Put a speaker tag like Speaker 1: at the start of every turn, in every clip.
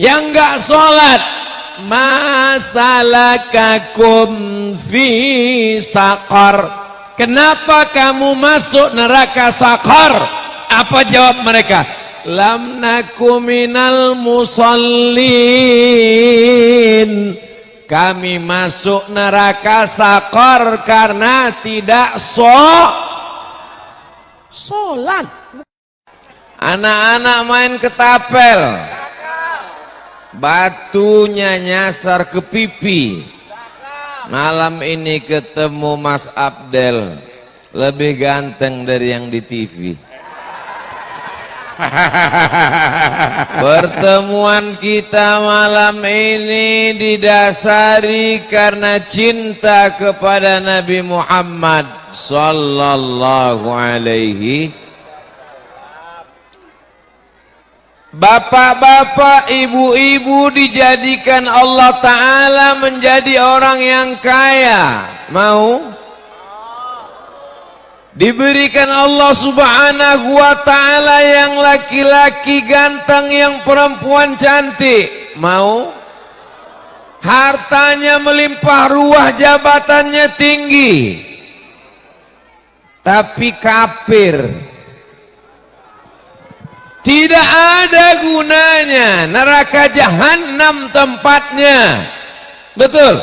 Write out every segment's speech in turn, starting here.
Speaker 1: yang enggak sholat, masalakakum fi saqar, kenapa kamu masuk neraka saqar? Apa jawab mereka? Lam naku minal musallin, kami masuk neraka saqar karena tidak sholat. Anak-anak main ketapel, batunya nyasar ke pipi. Malam ini ketemu Mas Abdel, lebih ganteng dari yang di TV. Pertemuan kita malam ini didasari karena cinta kepada Nabi Muhammad sallallahu alaihi. Bapak-bapak, ibu-ibu dijadikan Allah Ta'ala menjadi orang yang kaya. Mau? Diberikan Allah Subhanahu wa Ta'ala yang laki-laki ganteng, yang perempuan cantik. Mau? Hartanya melimpah ruah, jabatannya tinggi, tapi kafir. Tidak ada gunanya, neraka jahanam tempatnya. Betul?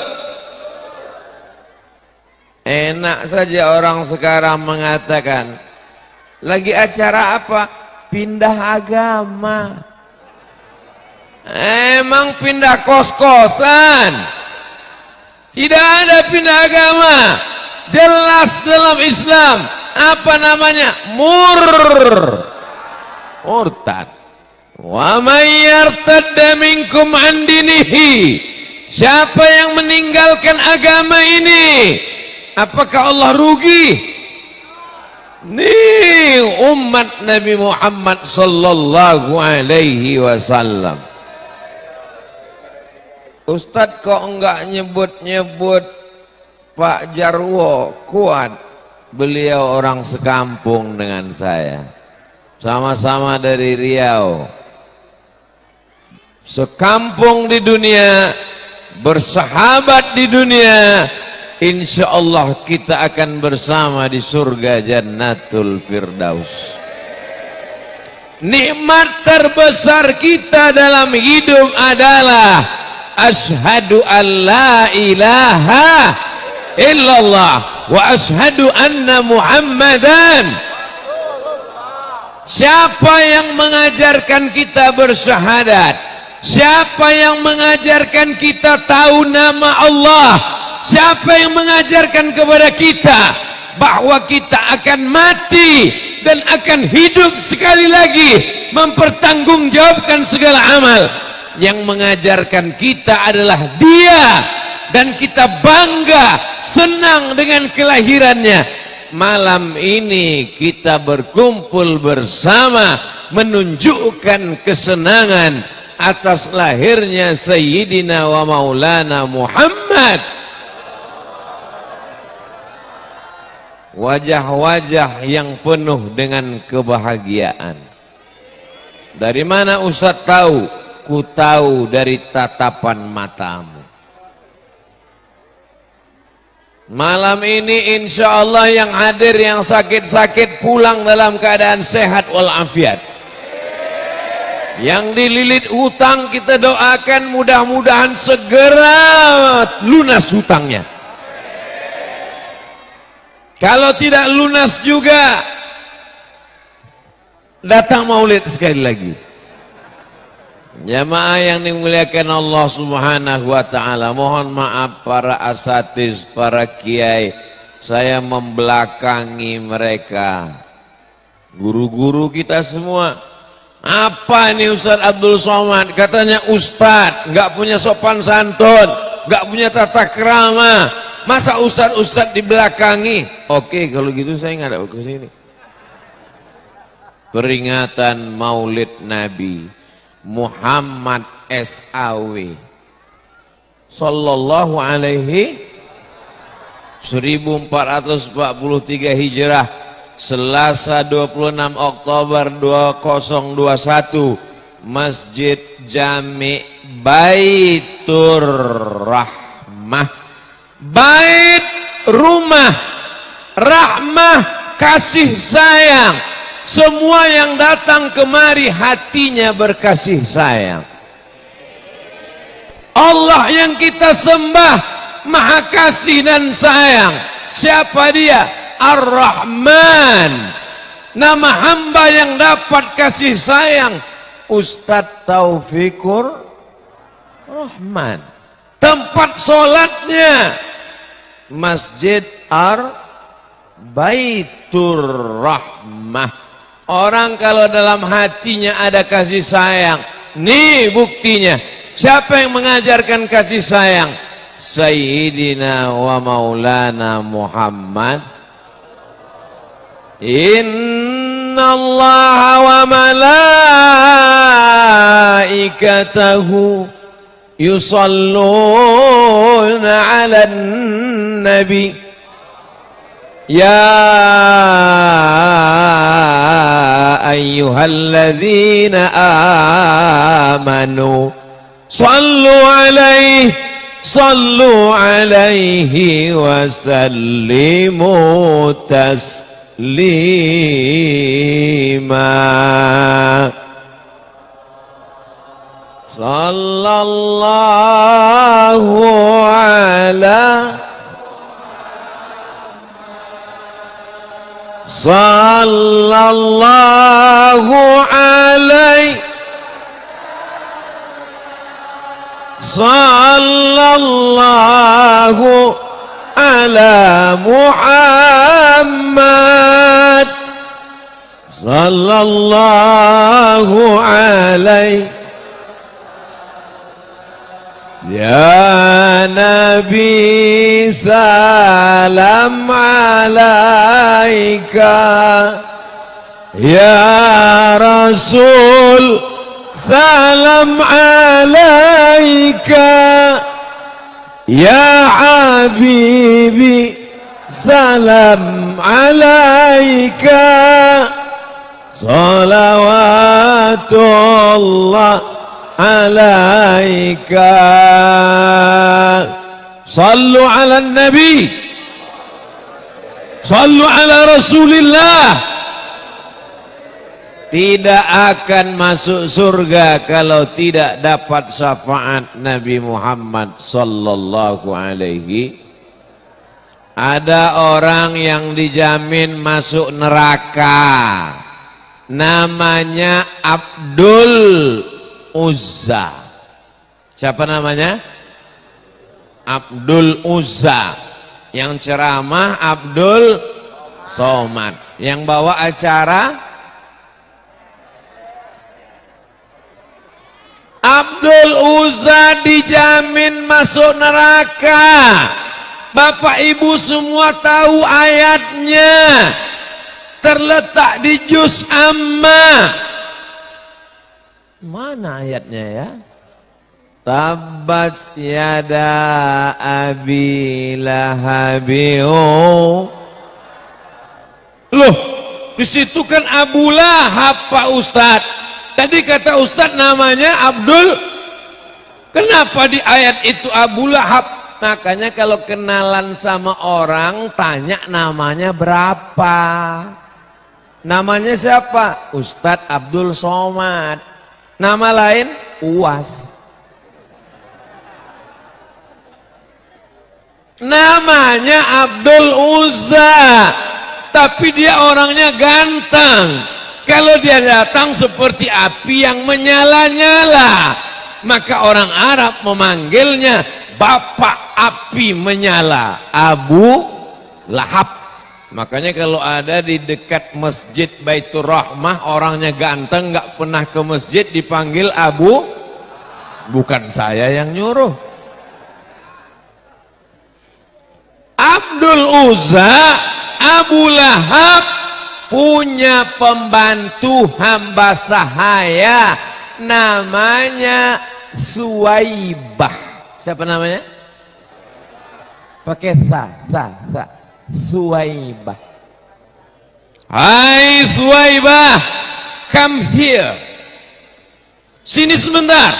Speaker 1: Enak saja orang sekarang mengatakan, lagi acara apa? Pindah agama. Emang pindah kos-kosan? Tidak ada pindah agama. Jelas dalam Islam, apa namanya? Murtad. Wa may yartadda minkum an dinihi, siapa yang meninggalkan agama ini, apakah Allah rugi? Nih umat Nabi Muhammad sallallahu alaihi wasallam. Ustadz kok enggak nyebut-nyebut Pak Jarwo Kuat? Beliau orang sekampung dengan saya, sama-sama dari Riau, sekampung di dunia, bersahabat di dunia. Insya Allah kita akan bersama di surga Jannatul Firdaus. Nikmat terbesar kita dalam hidup adalah asyhadu an la ilaha illallah wa asyhadu anna Muhammadan. Siapa yang mengajarkan kita bersyahadat? Siapa yang mengajarkan kita tahu nama Allah? Siapa yang mengajarkan kepada kita bahwa kita akan mati dan akan hidup sekali lagi, mempertanggungjawabkan segala amal? Yang mengajarkan kita adalah Dia, dan kita bangga, senang dengan kelahirannya. Malam ini kita berkumpul bersama menunjukkan kesenangan atas lahirnya Sayyidina wa Maulana Muhammad. Wajah-wajah yang penuh dengan kebahagiaan. Dari mana Ustaz tahu? Ku tahu dari tatapan matamu. Malam ini insya Allah yang hadir, yang sakit-sakit pulang dalam keadaan sehat walafiat. Yang dililit hutang kita doakan mudah-mudahan segera lunas hutangnya. Kalau tidak lunas juga, datang maulid sekali lagi. Jamaah yang dimuliakan Allah Subhanahu wa Ta'ala, mohon maaf para asatiz, para kiai, saya membelakangi mereka, guru-guru kita semua. Apa ini Ustadz Abdul Somad? Katanya Ustadz nggak punya sopan santun, nggak punya tata krama, masa Ustadz dibelakangi? Oke, kalau gitu saya nggak ada ke sini. Peringatan Maulid Nabi Muhammad SAW sallallahu alaihi 1443 Hijrah, Selasa 26 Oktober 2021, Masjid Jami Baitur Rahmah. Bait rumah, rahmah kasih sayang. Semua yang datang kemari hatinya berkasih sayang. Allah yang kita sembah maha kasih dan sayang. Siapa dia? Ar-Rahman. Nama hamba yang dapat kasih sayang Ustadz Taufikur Rahman. Tempat solatnya Masjid Baitur Rahmah. Orang kalau dalam hatinya ada kasih sayang, nih buktinya. Siapa yang mengajarkan kasih sayang? Sayyidina wa maulana Muhammad. Inna Allah wa malaikatahu yusalluna ala nabi. Ya ayyuhalladzina amanu sallu alaihi wa sallimu taslima. Sallallahu ala sallallahu alaihi sallallahu ala Muhammad sallallahu alaihi. Ya Nabi salam alaika, ya Rasul salam alaika, ya Habibi salam alaika, salawatullah alaika. Sallu ala nabi, sallu ala rasulillah. Tidak akan masuk surga kalau tidak dapat syafaat Nabi Muhammad sallallahu alaihi. Ada orang yang dijamin masuk neraka, namanya Abdul Uzza. Siapa namanya? Abdul Uzza. Yang ceramah Abdul Somad. Yang bawa acara Abdul Uzza dijamin masuk neraka. Bapak ibu semua tahu ayatnya, terletak di juz amma. Mana ayatnya ya? Tabbat yada abi lahabiu. Loh, di situ kan Abu Lahab Pak Ustadz. Tadi kata Ustadz namanya Abdul. Kenapa di ayat itu Abu Lahab? Makanya kalau kenalan sama orang tanya namanya berapa. Namanya siapa? Ustadz Abdul Somad. Nama lain Uwas. Namanya Abdul Uzza, tapi dia orangnya ganteng. Kalau dia datang seperti api yang menyala-nyala, maka orang Arab memanggilnya Bapak Api Menyala, Abu Lahab. Makanya kalau ada di dekat Masjid Baitur Rahmah orangnya ganteng, nggak pernah ke masjid, dipanggil Abu. Bukan saya yang nyuruh. Abdul Uzza, Abu Lahab punya pembantu hamba sahaya namanya Suwaibah. Siapa namanya? Pakai sa. Suwaibah. Hai Suwaibah, come here. Sini sebentar.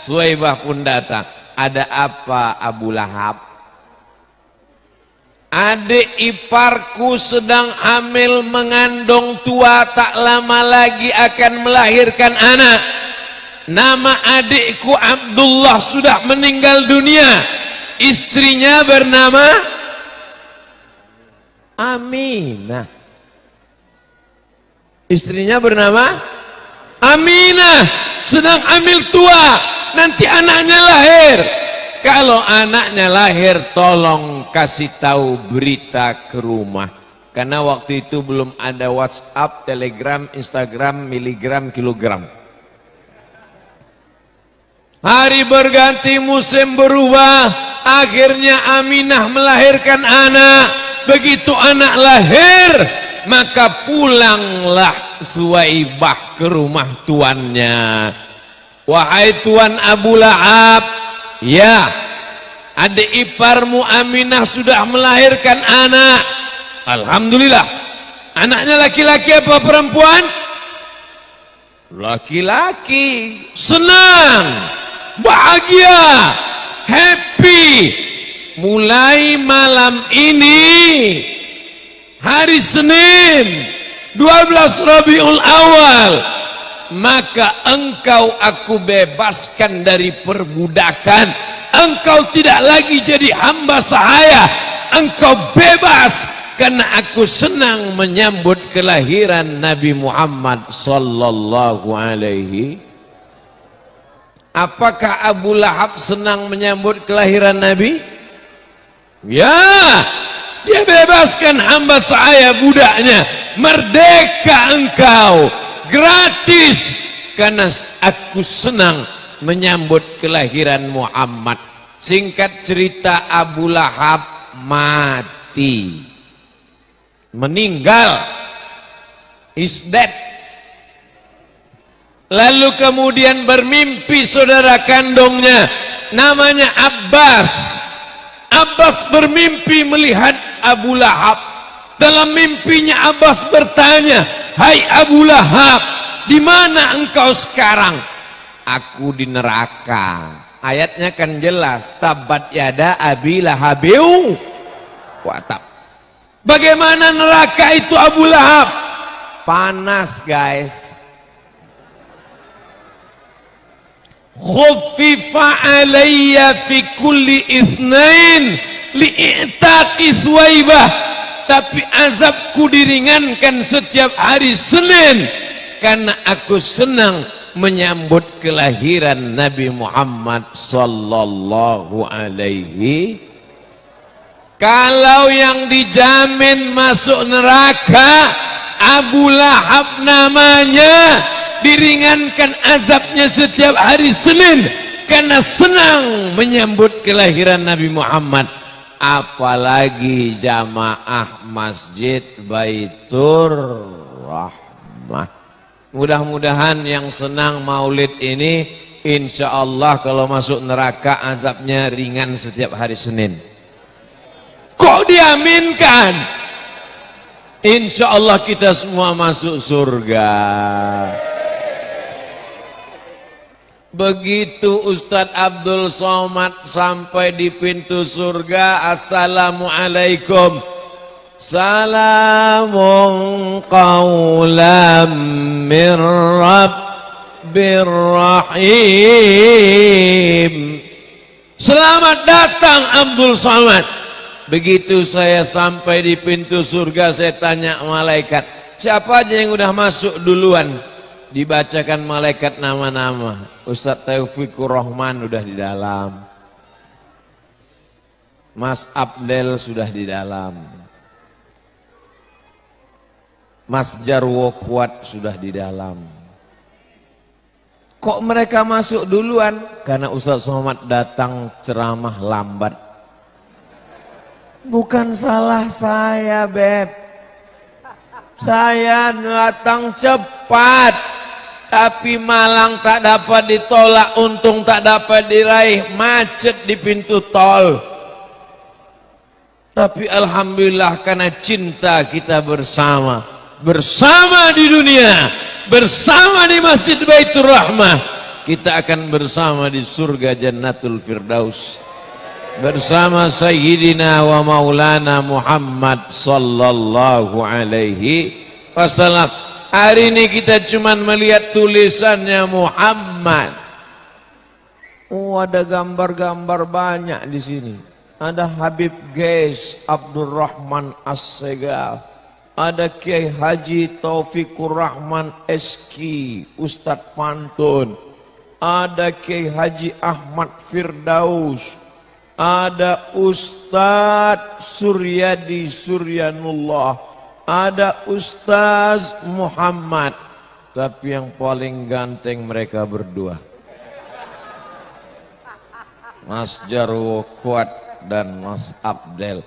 Speaker 1: Suwaibah pun datang. Ada apa Abu Lahab? Adik iparku sedang hamil mengandung tua, tak lama lagi akan melahirkan anak. Nama adikku Abdullah sudah meninggal dunia. Istrinya bernama Aminah. Istrinya bernama Aminah. Sedang hamil tua, nanti anaknya lahir. Kalau anaknya lahir, tolong kasih tahu berita ke rumah. Karena waktu itu belum ada WhatsApp, Telegram, Instagram, miligram, kilogram. Hari berganti, musim berubah. Akhirnya Aminah melahirkan anak. Begitu anak lahir, maka pulanglah Suwaibah ke rumah tuannya. Wahai tuan Abu Lahab, ya, adik iparmu Aminah sudah melahirkan anak. Alhamdulillah. Anaknya laki-laki apa perempuan? Laki-laki. Senang, bahagia, happy. Mulai malam ini, hari Senin 12 Rabiul Awal, maka engkau aku bebaskan dari perbudakan. Engkau tidak lagi jadi hamba sahaya. Engkau bebas karena aku senang menyambut kelahiran Nabi Muhammad sallallahu alaihi. Apakah Abu Lahab senang menyambut kelahiran Nabi? Ya, dia bebaskan hamba sahaya budaknya. Merdeka engkau, gratis, karena aku senang menyambut kelahiran Muhammad. Singkat cerita, Abu Lahab mati, meninggal, is dead. Lalu kemudian bermimpi saudara kandungnya, namanya Abbas. Abbas bermimpi melihat Abu Lahab. Dalam mimpinya Abbas bertanya, hai Abu Lahab, di mana engkau sekarang? Aku di neraka. Ayatnya kan jelas, tabat yada abi lahabiu watab. Bagaimana neraka itu Abu Lahab? Panas guys. Khuffifa alayya fi kulli itsnain li'itaqi Suwaibah. Tapi azabku diringankan setiap hari Senin karena aku senang menyambut kelahiran Nabi Muhammad sallallahu alaihi. Kalau yang dijamin masuk neraka Abu Lahab namanya, diringankan azabnya setiap hari Senin karena senang menyambut kelahiran Nabi Muhammad. Apalagi jamaah Masjid Baitur Rahmah. Mudah-mudahan yang senang maulid ini, insya Allah kalau masuk neraka azabnya ringan setiap hari Senin. Kok diaminkan? Insya Allah kita semua masuk surga. Begitu Ustadz Abdul Somad sampai di pintu surga, assalamualaikum, salamun qawlam min rabbir rahim. Selamat datang Abdul Somad. Begitu saya sampai di pintu surga, saya tanya malaikat, siapa aja yang udah masuk duluan? Dibacakan malaikat nama-nama. Ustadz Taufikur Rahman udah di dalam, Mas Abdel sudah di dalam, Mas Jarwo Kuat sudah di dalam. Kok mereka masuk duluan? Karena Ustadz Somad datang ceramah lambat. Bukan salah saya, Beb. Saya datang cepat. Tapi malang tak dapat ditolak, untung tak dapat diraih, macet di pintu tol. Tapi alhamdulillah karena cinta kita bersama di dunia, bersama di Masjid Baitur Rahmah. kita akan bersama di surga Jannatul Firdaus bersama Sayyidina wa Maulana Muhammad sallallahu alaihi wasallam. Hari ini kita cuma melihat tulisannya Muhammad. Oh, ada gambar-gambar banyak di sini. Ada Habib Gais Abdurrahman As-Segal, ada Kiai Haji Taufikur Rahman Eski Ustadz Pantun, ada Kiai Haji Ahmad Firdaus, ada Ustadz Suryadi Suryanullah, ada Ustaz Muhammad. Tapi yang paling ganteng mereka berdua, Mas Jarwo Kuat dan Mas Abdel.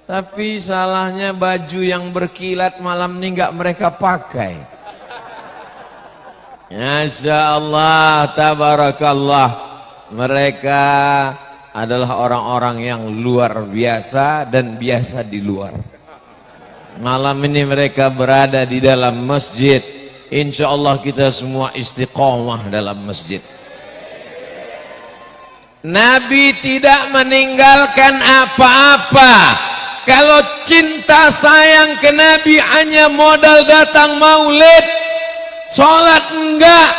Speaker 1: Tapi salahnya baju yang berkilat malam ini enggak mereka pakai. Masya Allah, tabarakallah. Mereka adalah orang-orang yang luar biasa dan biasa di luar. Malam ini mereka berada di dalam masjid. Insya Allah kita semua istiqomah dalam masjid. Nabi tidak meninggalkan apa-apa. Kalau cinta sayang ke Nabi hanya modal datang maulid, sholat enggak,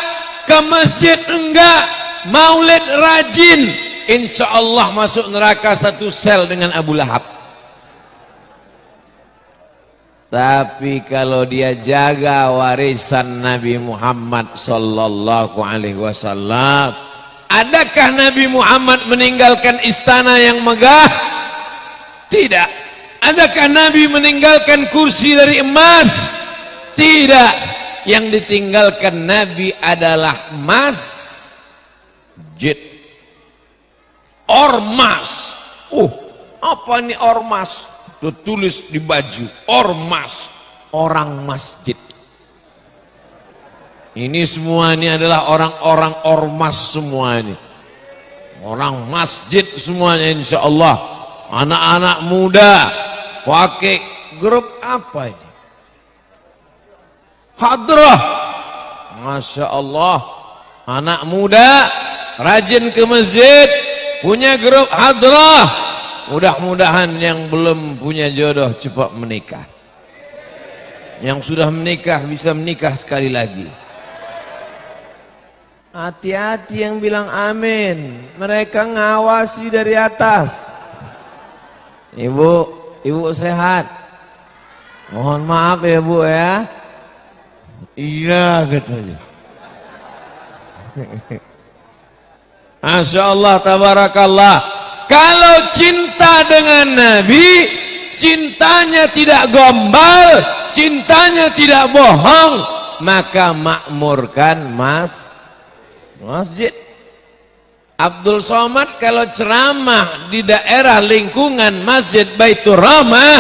Speaker 1: ke masjid enggak, maulid rajin, insya Allah masuk neraka satu sel dengan Abu Lahab. Tapi kalau dia jaga warisan Nabi Muhammad sallallahu alaihi wasallam, adakah Nabi Muhammad meninggalkan istana yang megah? Tidak. Adakah Nabi meninggalkan kursi dari emas? Tidak. Yang ditinggalkan Nabi adalah masjid. Ormas. Apa ini ormas? Tulis di baju. Ormas. Orang masjid. Ini semua ini adalah orang-orang ormas semua ini. Orang masjid semuanya insya Allah. Anak-anak muda pakai grup apa ini? Hadrah. Masya Allah. Anak muda rajin ke masjid, punya grup hadrah. Mudah-mudahan yang belum punya jodoh cepat menikah. Yang sudah menikah bisa menikah sekali lagi. Hati-hati yang bilang amin. Mereka ngawasi dari atas. Ibu sehat. Mohon maaf ya Bu ya. Iya katanya. Masya Allah, tabarakallah. Kalau cinta dengan Nabi, cintanya tidak gombal, cintanya tidak bohong, maka makmurkan masjid. Abdul Somad kalau ceramah di daerah lingkungan Masjid Baitur Rahmah,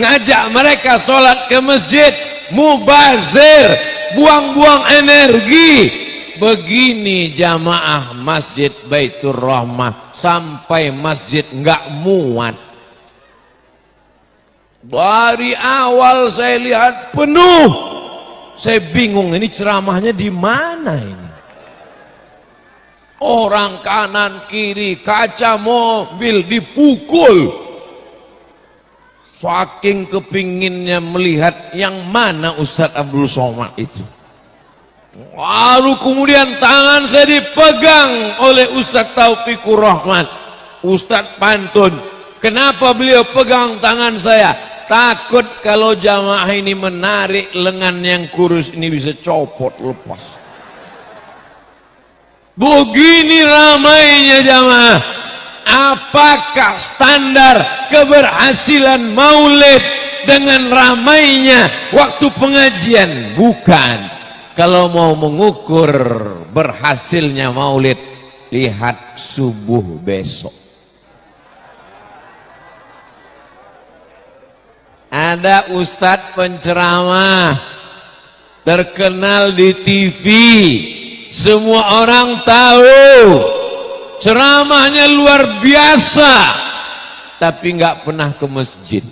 Speaker 1: ngajak mereka sholat ke masjid, mubazir, buang-buang energi. Begini jamaah Masjid Baitur Rahmah, sampai masjid enggak muat. Dari awal saya lihat penuh, saya bingung ini ceramahnya di mana ini. Orang kanan kiri, kaca mobil dipukul. Saking kepinginnya melihat yang mana Ustadz Abdul Somad itu. Lalu kemudian tangan saya dipegang oleh Ustadz Taufikur Rahman, Ustadz Pantun. Kenapa beliau pegang tangan saya? Takut kalau jamaah ini menarik lengan yang kurus ini bisa copot lepas. Begini ramainya jamaah. Apakah standar keberhasilan maulid dengan ramainya waktu pengajian? Bukan. Kalau mau mengukur berhasilnya maulid, lihat subuh besok. Ada ustadz penceramah terkenal di TV. Semua orang tahu ceramahnya luar biasa, tapi nggak pernah ke masjid.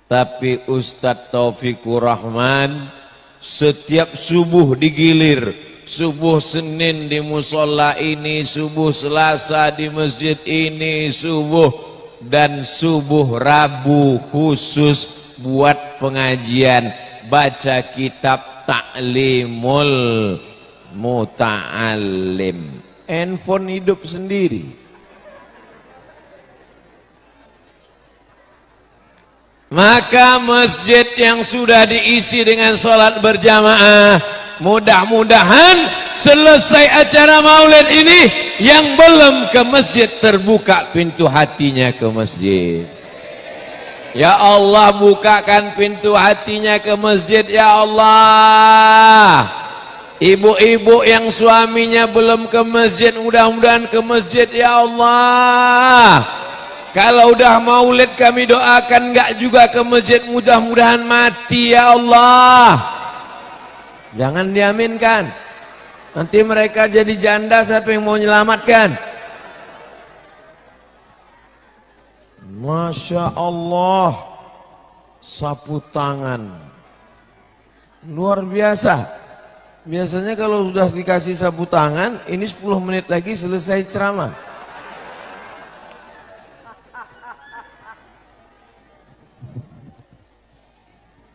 Speaker 1: Tapi Ustadz Taufikur Rahman setiap subuh digilir subuh Senin di musola ini, subuh Selasa di masjid ini, subuh dan subuh Rabu khusus buat pengajian baca kitab Ta'limul Muta'allim. Handphone hidup sendiri. Maka masjid yang sudah diisi dengan sholat berjamaah, mudah-mudahan selesai acara maulid ini yang belum ke masjid terbuka pintu hatinya ke masjid. Ya Allah, bukakan pintu hatinya ke masjid ya Allah. Ibu-ibu yang suaminya belum ke masjid, mudah-mudahan ke masjid ya Allah. Kalau udah maulid kami doakan enggak juga ke masjid, mudah-mudahan mati ya Allah. Jangan diaminkan. Nanti mereka jadi janda, siapa yang mau menyelamatkan? Masya Allah, sapu tangan luar biasa. Biasanya kalau sudah dikasih sapu tangan, ini 10 menit lagi selesai ceramah.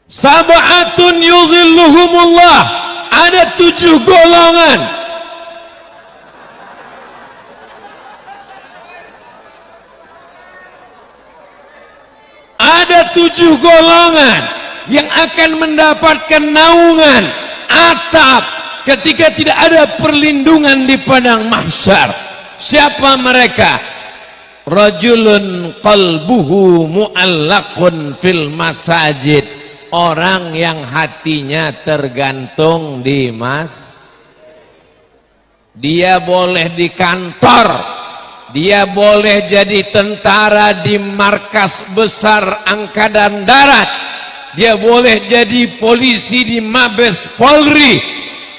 Speaker 1: Sab'atun yuzilluhumullah, ada 7 golongan. Ada 7 golongan yang akan mendapatkan naungan atap ketika tidak ada perlindungan di padang mahsyar. Siapa mereka? Rajulun qalbuhu mu'allaqun fil masajid. Orang yang hatinya tergantung di dia boleh di kantor, dia boleh jadi tentara di markas besar angkatan darat, dia boleh jadi polisi di Mabes Polri,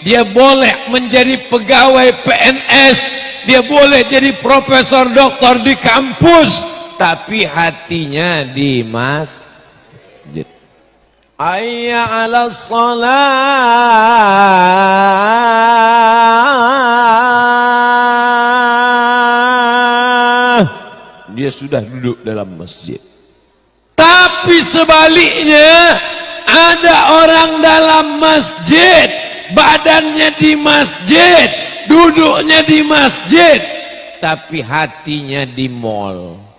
Speaker 1: dia boleh menjadi pegawai PNS, dia boleh jadi profesor doktor di kampus, tapi hatinya di masjid. Hayya 'alas shalah. Dia sudah duduk dalam masjid. Tapi sebaliknya, ada orang dalam masjid, badannya di masjid, duduknya di masjid, tapi hatinya di mall.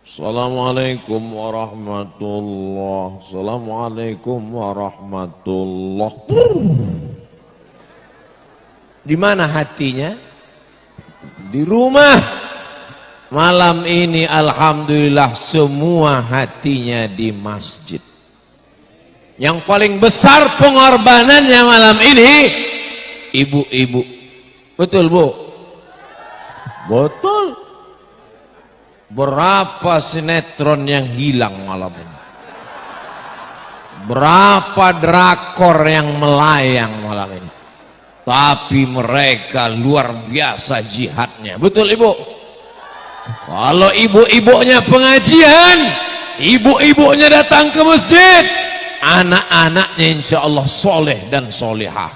Speaker 1: Assalamualaikum warahmatullahi. Assalamualaikum warahmatullahi. Di mana hatinya? Di rumah. Malam ini alhamdulillah semua hatinya di masjid. Yang paling besar pengorbanannya malam ini ibu-ibu. Betul, Bu? Betul. Berapa sinetron yang hilang malam ini? Berapa drakor yang melayang malam ini? Tapi mereka luar biasa jihadnya. Betul, Ibu? Kalau ibu-ibunya pengajian, ibu-ibunya datang ke masjid, anak-anaknya insya Allah soleh dan solehah.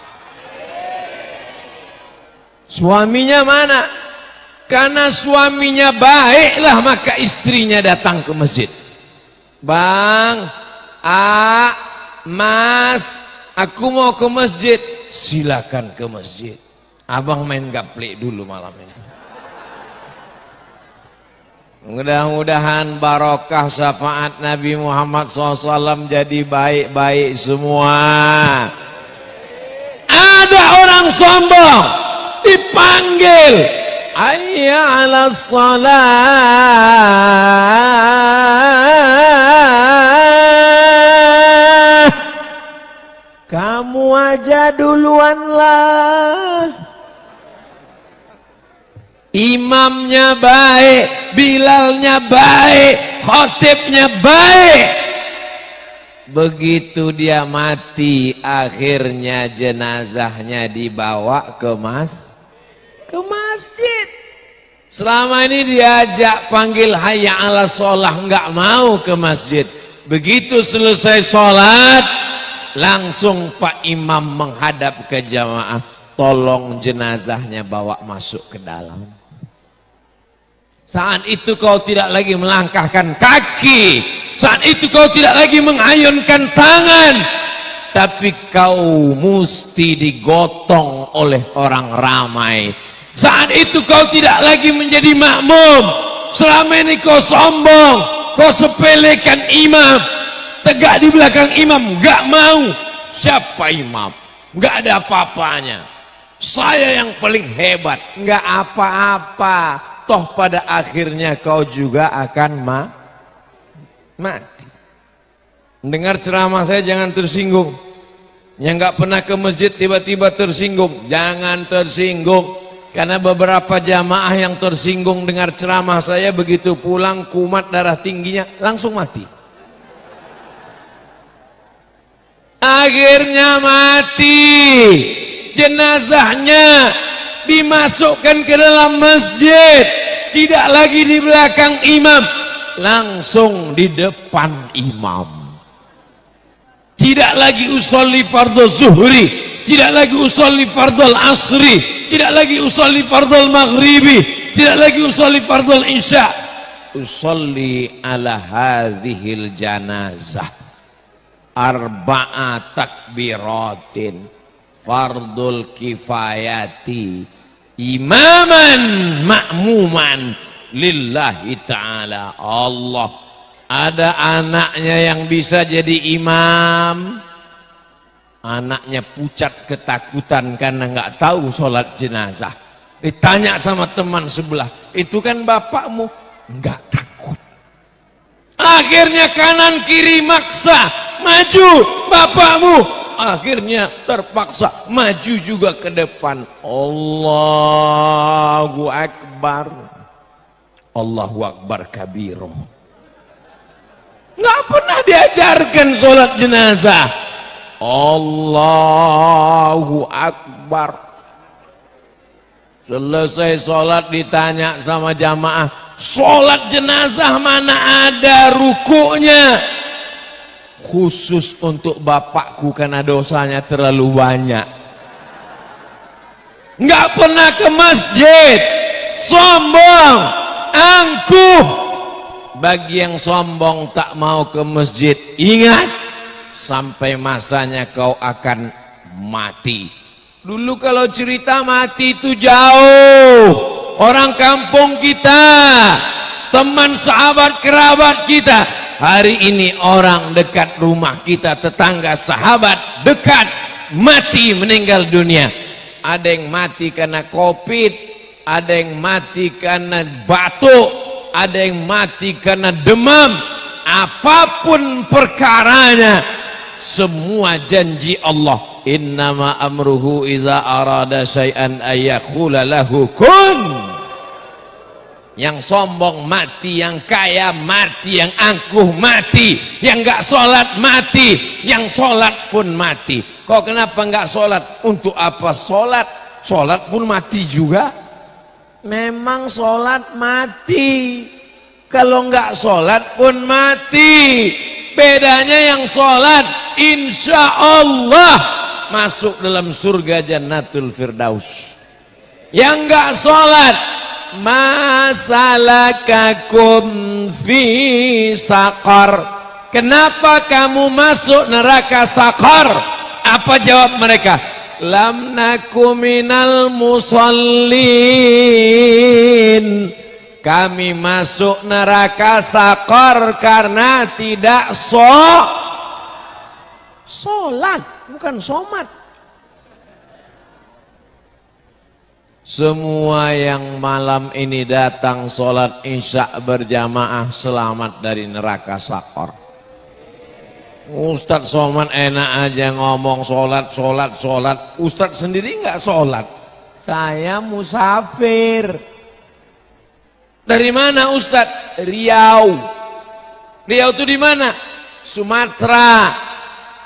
Speaker 1: Suaminya mana? Karena suaminya baiklah maka istrinya datang ke masjid. Bang, Mas, aku mau ke masjid. Silakan ke masjid. Abang main gaplek dulu malam ini. Mudah-mudahan barokah syafaat Nabi Muhammad SAW jadi baik-baik semua. Ada orang sombong dipanggil, hayya 'alas shalah. Kamu aja duluan lah. Imamnya baik, Bilalnya baik, khotibnya baik. Begitu dia mati, akhirnya jenazahnya dibawa ke masjid. Selama ini diajak panggil hayya 'alas shalah, enggak mau ke masjid. Begitu selesai sholat, langsung Pak Imam menghadap ke jamaah, tolong jenazahnya bawa masuk ke dalam. Saat itu kau tidak lagi melangkahkan kaki, saat itu kau tidak lagi mengayunkan tangan, tapi kau mesti digotong oleh orang ramai. Saat itu kau tidak lagi menjadi makmum. Selama ini kau sombong, kau sepelekan imam, tegak di belakang imam, gak mau. Siapa imam? Gak ada apa-apanya. Saya yang paling hebat. Gak apa-apa. Toh pada akhirnya kau juga akan mati. Dengar ceramah saya jangan tersinggung. Yang gak pernah ke masjid tiba-tiba tersinggung, jangan tersinggung. Karena beberapa jamaah yang tersinggung dengar ceramah saya, begitu pulang kumat darah tingginya langsung mati. Akhirnya mati. Jenazahnya dimasukkan ke dalam masjid, tidak lagi di belakang imam, langsung di depan imam. Tidak lagi usolli fardhu zuhri, tidak lagi usolli fardhu asri, tidak lagi usolli fardhu maghribi, tidak lagi usolli fardhu isya. Usolli ala hadhil janazah arba'a takbiratin fardul kifayati imaman ma'muman lillahi ta'ala. Allah, ada anaknya yang bisa jadi imam, anaknya pucat ketakutan karena nggak tahu sholat jenazah. Ditanya sama teman sebelah, itu kan bapakmu? Nggak takut. Akhirnya kanan kiri maksa maju bapakmu, akhirnya terpaksa maju juga ke depan. Allahu Akbar, Allahu Akbar kabiro. Nggak pernah diajarkan sholat jenazah. Allahu Akbar. Selesai sholat ditanya sama jamaah, sholat jenazah mana ada rukuknya? Khusus untuk bapakku karena dosanya terlalu banyak. Nggak pernah ke masjid, sombong, angkuh. Bagi yang sombong tak mau ke masjid, ingat, sampai masanya kau akan mati. Dulu kalau cerita mati itu jauh, orang kampung kita, teman sahabat kerabat kita. Hari ini orang dekat rumah kita, tetangga sahabat dekat, mati meninggal dunia. Ada yang mati karena COVID, ada yang mati karena batuk, ada yang mati karena demam. Apapun perkaranya, semua janji Allah. Innama amruhu iza arada syai'an ayyakula lahu kun. Yang sombong mati, yang kaya mati, yang angkuh mati, yang enggak sholat mati, yang sholat pun mati. Kok kenapa enggak sholat? Untuk apa sholat? Sholat pun mati juga. Memang sholat mati. Kalau enggak sholat pun mati. Bedanya yang sholat insya Allah masuk dalam surga Jannatul Firdaus. Yang enggak sholat, masalakakum fi saqar, kenapa kamu masuk neraka saqar? Apa jawab mereka? Lam naku minal musallin, kami masuk neraka saqar karena tidak sholat, bukan somat. Semua yang malam ini datang sholat isya berjamaah selamat dari neraka saqar. Ustadz Somad enak aja ngomong sholat. Ustadz sendiri nggak sholat. Saya musafir. Dari mana Ustadz? Riau. Riau itu di mana? Sumatera.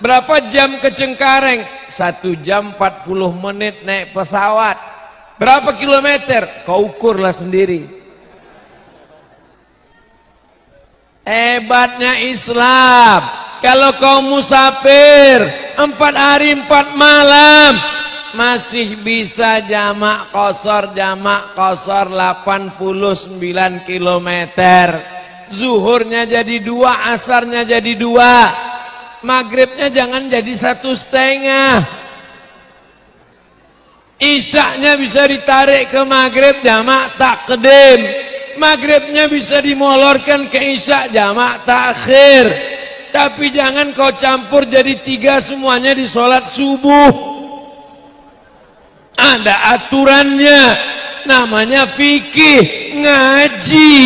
Speaker 1: Berapa jam ke Cengkareng? 1 jam 40 menit naik pesawat. Berapa kilometer? Kau ukurlah sendiri. Hebatnya Islam. Kalau kau musafir, 4 hari 4 malam masih bisa jamak qashar 89 km. Zuhurnya jadi 2, asarnya jadi 2, maghribnya jangan jadi 1,5. Isyaknya bisa ditarik ke maghrib jamak takdim, maghribnya bisa dimolorkan ke isyak jamak takhir. Tapi jangan kau campur jadi 3 semuanya di sholat subuh. Ada aturannya, namanya fikih, ngaji.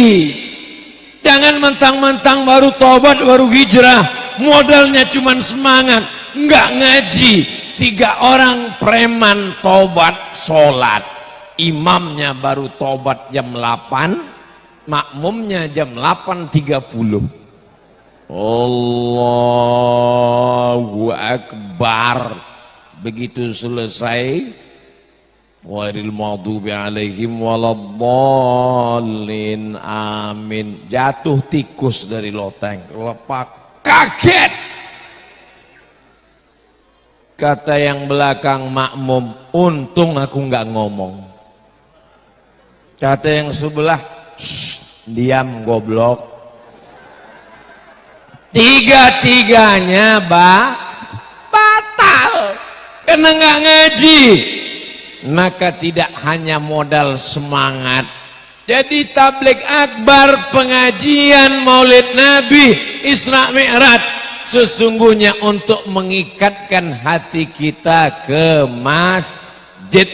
Speaker 1: Jangan mentang-mentang baru tobat, baru hijrah, modalnya cuma semangat, enggak ngaji. 3 orang preman tobat sholat, imamnya baru tobat jam 8, makmumnya jam 8.30. Allahu Akbar. Begitu selesai, ghairil maghdubi alaihim waladdallin, amin, jatuh tikus dari loteng, lepak, kaget. Kata yang belakang makmum, untung aku nggak ngomong. Kata yang sebelah, diam goblok. 3-tiganya batal karena nggak ngaji. Maka tidak hanya modal semangat, jadi tabligh akbar, pengajian maulid Nabi, Isra Mi'raj sesungguhnya untuk mengikatkan hati kita ke masjid.